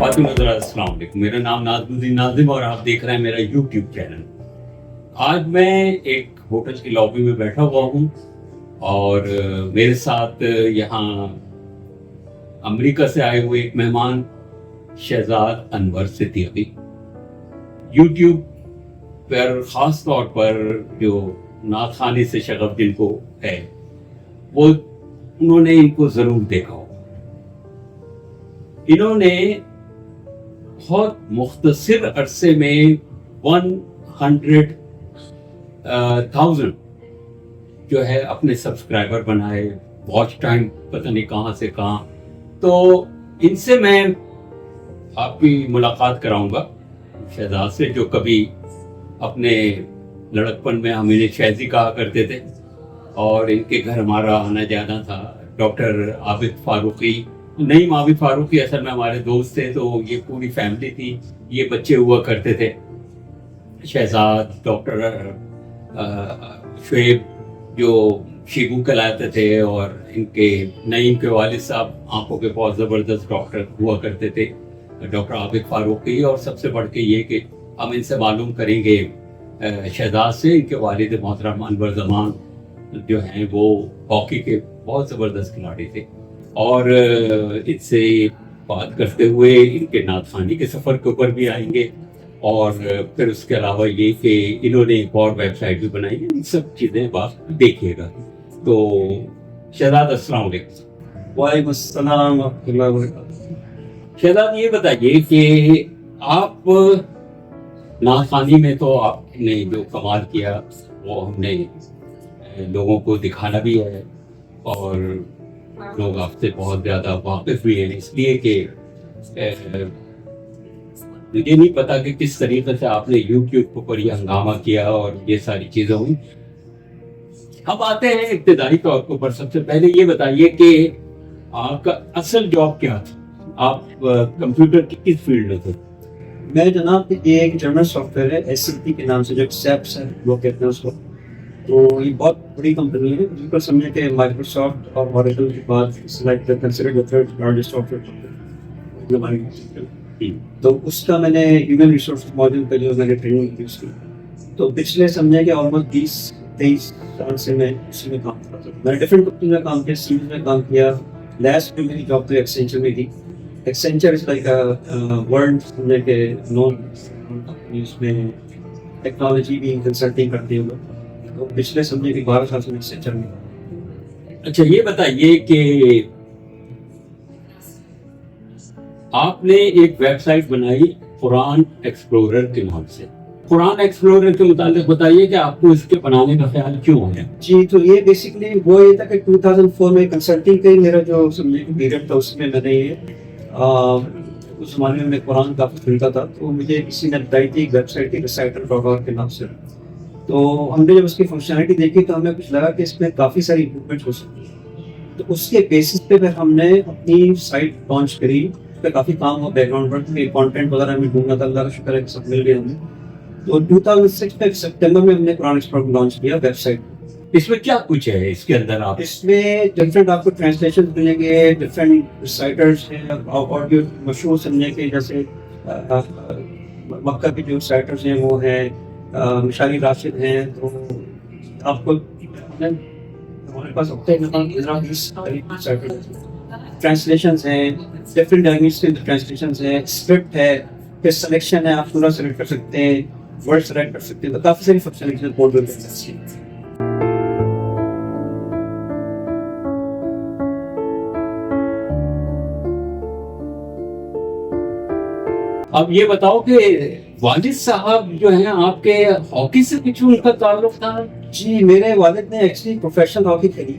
خواتین حضرات السلام علیکم، میرا نام ناظم الدین ناظم اور آپ دیکھ رہے ہیں میرا یوٹیوب چینل۔ آج میں ایک ہوٹل کی لابی میں بیٹھا ہوا ہوں اور میرے ساتھ یہاں امریکہ سے آئے ہوئے ایک مہمان شہزاد انور صدیقی، یوٹیوب پر خاص طور پر جو نعت خوانی سے شغف جن کو ہے وہ انہوں نے ان کو ضرور دیکھا ہو۔ انہوں نے بہت مختصر عرصے میں 100,000 جو ہے اپنے سبسکرائبر بنائے، واچ ٹائم پتہ نہیں کہاں سے کہاں۔ تو ان سے میں آپ کی ملاقات کراؤں گا شہزاد سے، جو کبھی اپنے لڑکپن میں ہم انہیں شہزی کہا کرتے تھے، اور ان کے گھر ہمارا آنا جانا تھا۔ ڈاکٹر عابد فاروقی، نعیم عابد فاروقی اصل میں ہمارے دوست تھے، تو یہ پوری فیملی تھی، یہ بچے ہوا کرتے تھے۔ شہزاد، ڈاکٹر شعیب جو شیبو کہلاتے تھے، اور ان کے نعیم کے والد صاحب آنکھوں کے بہت زبردست ڈاکٹر ہوا کرتے تھے، ڈاکٹر عابد فاروقی۔ اور سب سے بڑھ کے یہ کہ ہم ان سے معلوم کریں گے شہزاد سے، ان کے والد محترم انور زمان جو ہیں وہ ہاکی کے بہت زبردست کھلاڑی تھے، اور ان سے بات کرتے ہوئے ان کے نعت خوانی کے سفر کے اوپر بھی آئیں گے، اور پھر اس کے علاوہ یہ کہ انہوں نے ایک اور ویب سائٹ بھی بنائی ہے، ان سب چیزیں بات دیکھیے گا۔ تو شہزاد السلام علیکم۔ وعلیکم السلام ورحمۃ اللہ وبرکاتہ۔ شہزاد یہ بتائیے کہ آپ نعت خوانی میں تو آپ نے جو کمال کیا وہ ہم نے لوگوں کو دکھانا بھی ہے، اور لوگ آپ سے بہت زیادہ واقف بھی ہیں، اس لیے کہ مجھے نہیں پتا کہ کس طریقے سے آپ نے یوٹیوب پر یہ ہنگامہ کیا اور یہ ساری چیزیں ہوئی۔ ہم آتے ہیں ابتدائی طور پر، سب سے پہلے یہ بتائیے کہ آپ کا اصل جاب کیا تھا؟ آپ کمپیوٹر کی کس فیلڈ میں تھے؟ میں جناب یہ ایک جرمن سافٹ ویئر ہے SAP کے نام سے، جو سیپس ہے وہ کہتے ہیں اس کو۔ تو یہ بہت بڑی کمپنی ہے، جن کو سمجھے کہ مائکروسافٹ اور اوریکل کے بعد third largest soft where company. تو اس کا میں نے ہیومن ریسورس ماڈل پہ جو میں نے ٹریننگ کی اس کی، تو پچھلے سمجھے کہ آلموسٹ 20-23 سال سے میں اسی میں کام کرتا تھا۔ میں نے ڈفرینٹ کمپنی میں کام کیا، سیمنز میں کام کیا، لاسٹ میں میری جاب تو ایکسینچر میں تھی۔ ایکسینچر از لائک ورلڈ سمجھے کہ نون کمپنی، اس میں ٹیکنالوجی بھی کنسلٹنگ کرتی ہے۔ تو پچھلے سمجھے کہ 12 سال سے میں ایکسینچر میں۔ اچھا یہ بتائیے کہ آپ نے ایک ویب سائٹ بنائی قرآن ایکسپلورر کے نام سے۔ قرآن ایکسپلورر کے متعلق بتائیے کہ آپ کو اس کے بنانے کا خیال کیوں آیا؟ جی تو یہ بیسکلی وہ یہ تھا کہ 2004 میں کنسلٹنگ کا میرا جو سمجھے کہ پیریڈ تھا، اس میں میں نے یہ اس زمانے میں میں قرآن کافی کھلتا تھا، تو مجھے کسی نے بتائی تھی ویب سائٹ کی reciter.org کے نام سے۔ تو ہم نے جب اس کی فنکشنالٹی دیکھی تو ہمیں کچھ لگا کہ اس میں کافی ساری امپرومنٹ ہو سکتی ہے، تو اس کے بیسس پہ پھر ہم نے اپنی سائٹ لانچ کری۔ اس پہ کافی کام ہوا، بیک گراؤنڈ ورک میں، کانٹینٹ وغیرہ ہمیں ڈھونڈنا تھا، اللہ کا شکر ہے کہ سب مل گئے ہمیں۔ تو 2006 میں سپٹمبر میں ہم نے قرآن ایکسپلورر لانچ کیا ویب سائٹ۔ اس میں کیا کچھ ہے اس کے اندر؟ آپ اس میں ڈفرینٹ آپ کو ٹرانسلیشن ملیں گے، ڈفرینٹ رائٹرس ہیں، اور جو مشہور سمجھے کہ جیسے مکہ کے جو رائٹرس ہیں وہ ہیں مشاری راشد ہیں۔ تو آپ کو ہمارے پاس ٹرانسلیشنس ہیں، ڈفرینٹ لینگویج کے ٹرانسلیشنس ہیں، اسکرپٹ ہے، پھر سلیکشن ہے، آپ پورا سلیکٹ کر سکتے ہیں، ورڈ سلیکٹ کر سکتے ہیں، تو کافی ساری فنکشنالٹیز بورڈ پہ مل سکتی ہیں۔ اب یہ بتاؤ کہ والد صاحب جو ہیں آپ کے ہاکی سے کچھ ان کا تعلق تھا؟ جی میرے والد نے ایکچولی پروفیشنل ہاکی کھیلی،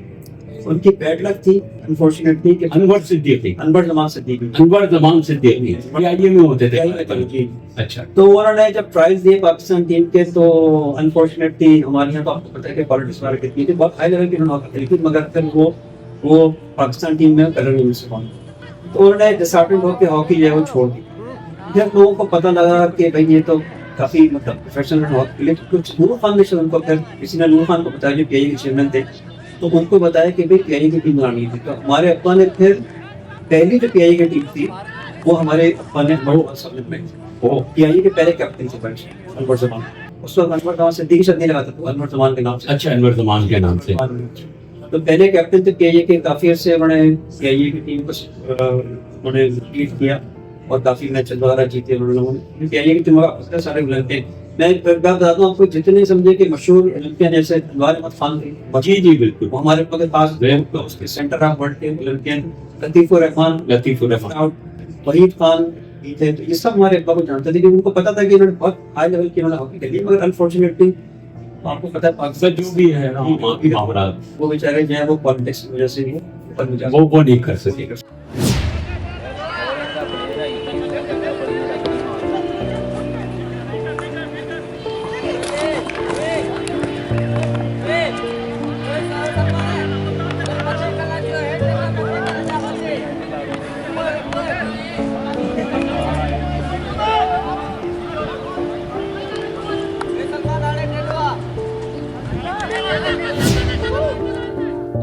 ان کی بیڈ لک تھی انفارچونیٹلی کہ انور صدیقی، انور زمان صدیقی میں ہوتے تھے۔ جی اچھا، تو انہوں نے جب ٹرائلز دیے پاکستان ٹیم کے، تو انفارچونیٹلی ہمارے یہاں تو آپ کو پتہ ہے کہ پالیٹکس وغیرہ کتنی تھی، بہت ہائی لیول کی انہوں نے ہاکی کھیلی تھی، مگر پھر وہ پاکستان ٹیم میں کلر نہیں مل سکا، تو انہوں نے ڈسہارٹنڈ ہو کے ہاکی جو ہے وہ چھوڑ دی۔ جب لوگوں کو پتہ لگا کہ بھائی یہ تو کافی پروفیشنل ہاکی کھیلے، کچھ نور خان نے ان کو پھر کسی نے نور خان کو بتایا جو PIA کے چیئرمین تھے، تو ان کو بتایا کہ بھائی PIA کی ٹیم بنانی تھی۔ تو ہمارے ابا نے پھر پہلی جو PIA کی ٹیم تھی وہ ہمارے ابا نے PIA کے پہلے کیپٹن تھے انور زمان. اس وقت انور زمان صدیقی شد نہیں لگاتا تھا, انور زمان کے نام سے. اچھا, انور زمان کے نام سے. تو پہلے کیپٹن تھے PIA کے, کافی عرصے انہوں نے PIA کی ٹیم کو انہوں نے لیڈ کیا اور کافی میچ وغیرہ جیتے انہوں نے. PIA کی ٹیم کا سارے اولمپئن, میں ایک بات بتاتا ہوں آپ کو, جتنے سمجھے کہ مشہور اولمپئن جیسے انوار احمد خان تھے, جی جی بالکل, وہ ہمارے پاس اس کے سینٹر آف ورلڈ کے اولمپئن. لطیف الرحمان, وحید خان بھی تھے. تو یہ سب ہمارے ابا کو جانتے تھے کہ ان کو پتا تھا کہ انہوں نے بہت ہائی لیول کی انہوں نے ہاکی کھیلی, مگر انفارچونیٹلی آپ کو پتا ہے پاکستان جو بھی ہے معاملات وہ بیچارے جو ہے وہ پالیٹکس کی وجہ سے بھی وہ نہیں کر سکے.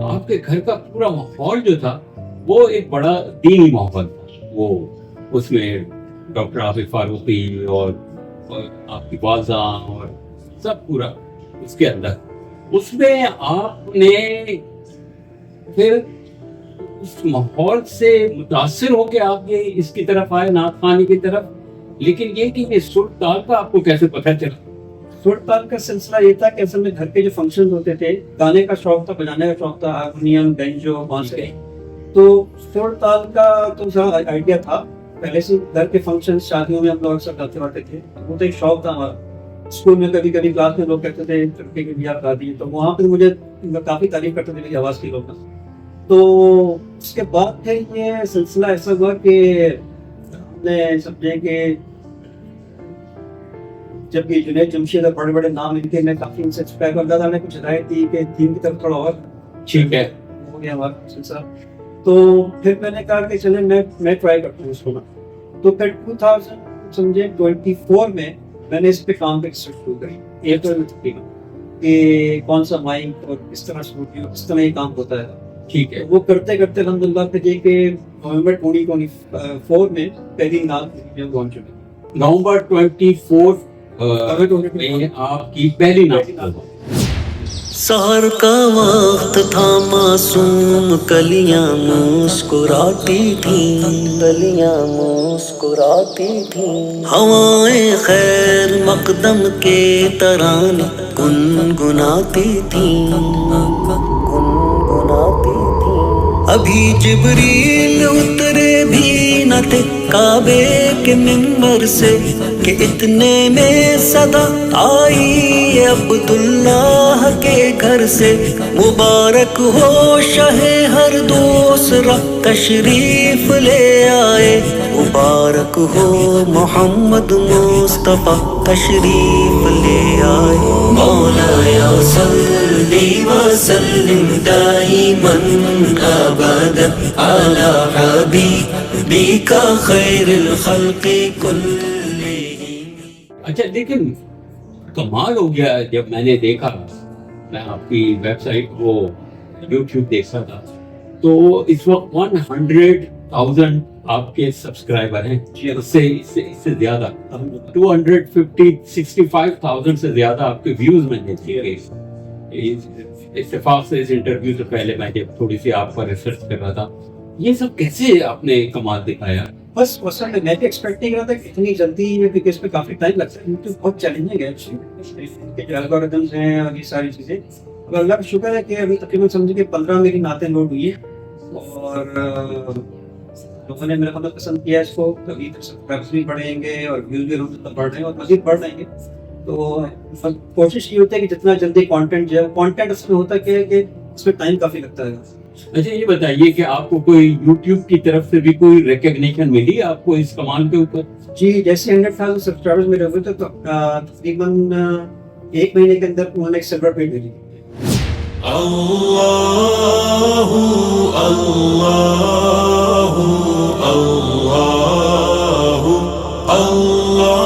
آپ کے گھر کا پورا ماحول جو تھا وہ ایک بڑا دینی ماحول تھا. وہ اس میں ڈاکٹر عابد فاروقی اور آپ کی والدہ اور سب پورا اس کے اندر, اس میں آپ نے پھر اس ماحول سے متاثر ہو کے آپ یہ اس کی طرف آئے, نعت خوانی کی طرف. لیکن یہ کہ یہ سر تال کا آپ کو کیسے پتہ چلا؟ سر تال کا سلسلہ یہ تھا کہ اصل میں گھر کے جو فنکشن ہوتے تھے, گانے کا شوق تھا, بجانے کا شوق تھا, ہارمونیم, بینجو, بانسری. تو سر تال کا تو ذرا آئیڈیا تھا پہلے سے. گھر کے فنکشن, شادیوں میں ہم لوگ اکثر گاتے واتے تھے. وہ تو ایک شوق تھا ہمارا. اسکول میں کبھی کبھی کلاس میں لوگ کہتے تھے لڑکے کے لیے آپ گا دیے, تو وہاں پہ مجھے کافی تعریف کرتے تھے میری آواز کی لوگ. تو اس کے بعد پھر یہ سلسلہ ایسا ہوا کہ ہم نے سمجھے کہ جب یہ جنید جمشید اور بڑے بڑے نام ان کے, میں کافی ان سے انسپائر کر رہا تھا. نے کچھ ہدایت دی کہ دین کی طرف تھوڑا اور ٹھیک ہے ہو گیا ہمارا سلسلہ. تو پھر میں نے کہا کہ چلیں میں ٹرائی کرتا ہوں اس کو. تو پھر 2024 میں نے اس پہ کام پہ شروع کری, اپریل میں کہ کون سا مائک اور کس طرح اسٹوڈیو, کس طرح یہ کام ہوتا ہے. ٹھیک ہے, وہ کرتے کرتے الحمدللہ پھر یہ کہ نومبر 2024 میں پہلی نعت لانچ ہوئی. نومبر 24 میں آپ کی پہلی نعت. سحر کا وقت تھا, معصوم کلیاں مسکراتی تھیں, کلیاں مسکراتی تھیں. ہوائیں خیر مقدم کے ترانے گنگناتی تھیں, گنگناتی تھیں. ابھی جبریل اترے بھی نہ تھے کعبے کے منبر سے کہ اتنے میں صدا آئی عبداللہ کے گھر سے. مبارک ہو شاہ ہر دوسرا تشریف لے آئے, مبارک ہو محمد مصطفیٰ تشریف لے آئے. مولایا صلی وسلم دائما ابدا علی حبیبک خیر الخلق کلہم. اچھا, لیکن کمال ہو گیا جب میں نے دیکھا, میں آپ کی ویب سائٹ وہ یوٹیوب دیکھا تھا, تو اس وقت 100,000 آپ کے سبسکرائبر ہیں. اس سے زیادہ 265,000 سے زیادہ آپ کے ویوز میں نے دیکھے. اتفاق سے اس انٹرویو سے پہلے میں جب تھوڑی سی آپ پر ریسرچ کر رہا تھا, یہ سب کیسے آپ نے کمال دکھایا؟ بس اصل میں بھی ایکسپیکٹ نہیں کر رہا تھا کہ اتنی جلدی, کیونکہ اس پہ کافی ٹائم لگتا ہے. یوٹیوب بہت چیلنجنگ ہے, اس کے جو الگوریتمز ہیں اور یہ ساری چیزیں. اور اللہ کا شکر ہے کہ ابھی تقریباً سمجھے کہ 15 میری نعتیں لوڈ ہوئی ہیں, اور لوگوں نے میرا خود پسند کیا اس کو. ابھی سبسکرائبرز بھی بڑھیں گے اور ویوز بھی بڑھ رہے ہیں اور مزید بڑھ رہیں گے. تو کوشش یہ ہوتی ہے کہ جتنا جلدی کانٹینٹ جو ہے, کانٹینٹ اس میں ہوتا کیا ہے کہ اس میں ٹائم کافی لگتا ہے. اچھا, یہ بتائیے کہ آپ کو کوئی یوٹیوب کی طرف سے بھی کوئی ریکگنیشن ملی آپ کو اس کمال کے اوپر؟ جی, جیسے 100,000 سبسکرائبرز میرے ہوئے تھے تو تقریباً 1 مہینے کے اندر انہوں نے ایک سلور پلیٹ ملی. اللہ اللہ اللہ اللہ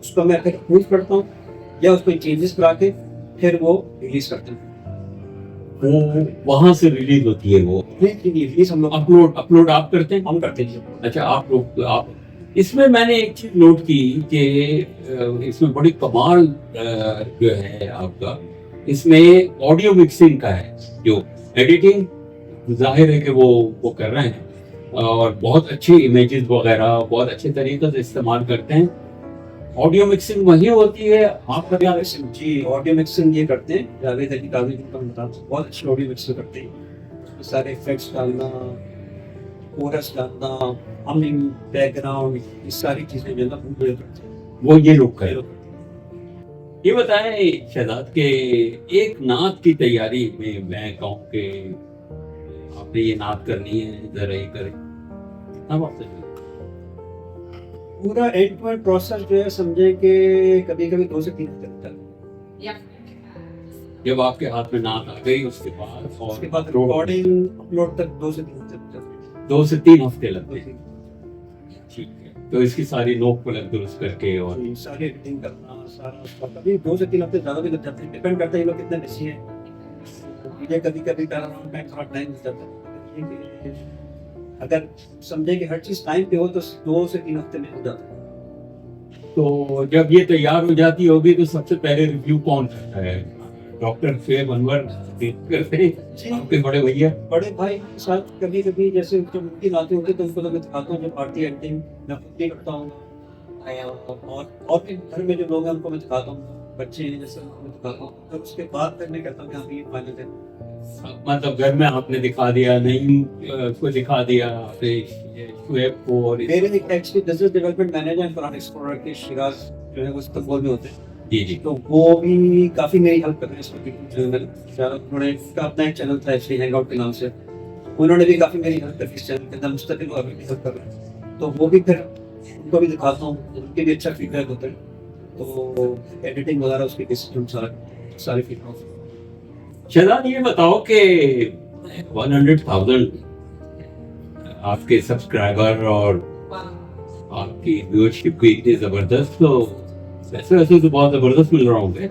اس کو میں پھر اپروو کرتا ہوں یا اس میں چینجز کرا کے پھر وہ ریلیز کرتے ہیں. وہ وہاں سے ریلیز ہوتی ہے وہ ریلیز ہم لوگ اپلوڈ آپ کرتے ہیں؟ ہم کرتے ہیں. اچھا آپ لوگ آپ اس میں میں نے ایک چیز نوٹ کی کہ اس میں بڑی کمال جو ہے آپ کا اس میں آڈیو مکسنگ کا ہے. جو ایڈیٹنگ ظاہر ہے کہ وہ کر رہے ہیں اور بہت اچھے امیجز وغیرہ بہت اچھے طریقے سے استعمال کرتے ہیں. آڈیو مکسنگ وہی ہوتی ہے آپ کا کیا؟ جی آڈیو مکسنگ یہ کرتے ہیں جاوید علی قاضی جن کا بتا دوں بہت اچھی آڈیو مکسنگ کرتے ہیں. سارے افیکٹس ڈالنا کورس ڈالنا ہمنگ بیک گراؤنڈ یہ ساری چیزیں جو ہے نا وہ کرتے ہیں. وہ یہ لوگ کریں. یہ بتائیں شہزاد کہ ایک نعت کی تیاری میں کہوں کہ آپ نے یہ نعت کرنی ہے ذرا یہ کریں کتنا وقت ہے؟ پورا اینڈ ٹو اینڈ پروسیس جو ہے سمجھے کہ کبھی کبھی 2 سے 3 ہفتے لگتا ہے. جب آپ کے ہاتھ میں نعت آ گئی اس کے بعد اس کے بعد ریکارڈنگ اپلوڈ تک 2 سے 3 ہفتے لگتا ہے. 2 سے 3 ہفتے لگتے ہیں. ٹھیک ہے تو اس کی ساری نوک پلک درست کر کے اور ساری ایڈیٹنگ کرنا سارا اس کا کبھی 2 سے 3 ہفتے زیادہ بھی لگ جاتے ہیں. ڈیپینڈ کرتا ہے یہ لوگ کتنے بزی ہیں. مجھے کبھی کبھی میں تھوڑا ٹائم لگ جاتا ہے. اگر سمجھے کہ ہر چیز ٹائم پہ ہو تو 2 سے 3 ہفتے میں ہو جاتا ہے. تو جب یہ تیار ہو جاتی ہوگی تو سب سے پہلے ریویو کون کرتا ہے؟ ڈاکٹر شعیب انور کرتے ہیں آپ کے بڑے بھیا؟ بڑے بھائی کے ساتھ کبھی کبھی جیسے جو ممکن آتے ہوتے تو ان کو میں دکھاتا ہوں. جب آرٹی ایڈیٹنگ میں خود بھی کرتا ہوں اور پھر گھر میں جو لوگ ہیں ان کو میں دکھاتا ہوں. بچے ہیں جیسے ان کو میں دکھاتا ہوں. پھر اس کے بعد پھر میں کہتا ہوں کہ ہم یہ فائنل ہے. مطلب گھر میں آپ نے دکھا دیا نہیں کو دکھا دیا شعیب کو. اور میرے ایک ایکچولی بزنس ڈیولپمنٹ مینیجر ہیں فرحان ایکسپلورر کے شیراز جو ہے وہ استنبول میں ہوتے ہیں. جی جی تو وہ بھی کافی میری ہیلپ کر رہے ہیں اس وقت. انہوں نے اپنا ایک چینل تھا ایکچولی ہینگ آؤٹ کے نام سے. انہوں نے بھی کافی میری ہیلپ کری اس چینل کے اندر مستقل ابھی بھی ہیلپ کر رہے ہیں. تو وہ بھی پھر ان کو بھی دکھاتا ہوں. ان کے بھی اچھا فیڈ بیک ہوتا ہے. تو ایڈیٹنگ وغیرہ اس کے سارے فیڈ بیک. شہزاد یہ بتاؤ کہ 100,000 آپ کے سبسکرائبر اور آپ کی ویورشپ بھی اتنی زبردست تو ویسے تو بہت زبردست مل رہا ہوں گے.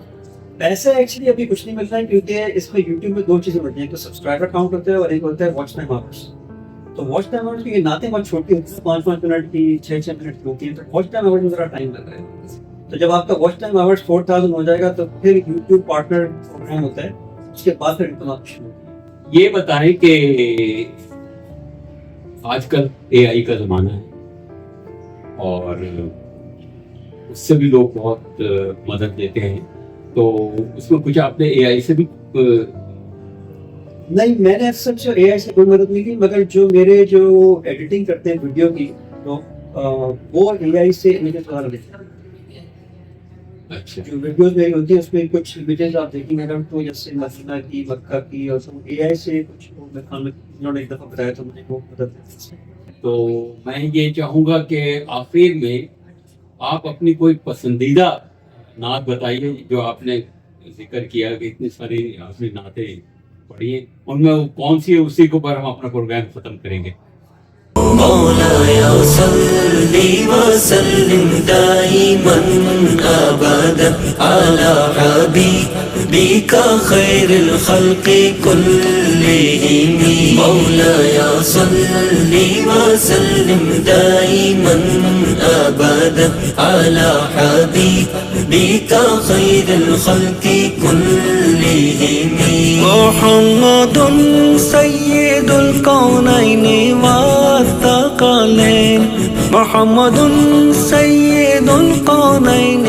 پیسے ایکچولی ابھی کچھ نہیں مل رہا ہے کیونکہ اس میں یوٹیوب میں 2 چیزیں بڑھتی ہیں. ایک تو سبسکرائبر کاؤنٹ ہوتا ہے اور ایک ہوتا ہے واچ ٹائم آورس. تو واچ ٹائم آورس کی یہ نعتیں بہت چھوٹی ہوتی ہیں 5-5 منٹ کی 6-6 منٹ کی ہوتی ہیں. تو واچ ٹائم آورس میں ذرا ٹائم لگ رہا ہے. تو جب آپ کا واچ ٹائم آورس 4,000 ہو جائے گا تو پھر یوٹیوب پارٹنر پروگرام ہوتا ہے. اس کے بعد پھر انکم شروع ہوتی ہے. یہ بتائیں کہ آج کل AI کا زمانہ ہے اور اس سے بھی لوگ بہت مدد لیتے ہیں. تو اس میں کچھ آپ نے AI سے بھی نہیں میں نے سچ AI سے کوئی مدد نہیں کی مگر جو میرے جو ایڈیٹنگ کرتے ہیں ویڈیو کی تو وہ AI سے امیجز وغیرہ لیتے ہیں. اچھا جو ویڈیوز میری ہوتی ہیں اس میں کچھ امیجز آپ دیکھیں گے تو جیسے مدینہ کی مکہ کی اور سب AI سے کچھ انہوں نے ایک دفعہ بتایا تو مجھے وہ مدد دیتے ہیں. تو میں یہ چاہوں گا کہ آخر میں آپ اپنی کوئی پسندیدہ نعت بتائیے جو آپ نے ذکر کیا کہ اتنی ساری آپ نے نعتیں پڑھی ہیں ان میں کون سی ہے اسی کے اوپر ہم اپنا پروگرام ختم کریں گے. مولاي صل وسلم دائما ابدا على حبيبك خير الخلق كلهم. مولاي صل وسلم دائما ابدا على حبيبك خير الخلق كلهم. محمد سيد الكونين والثقلين. محمد سيد الكونين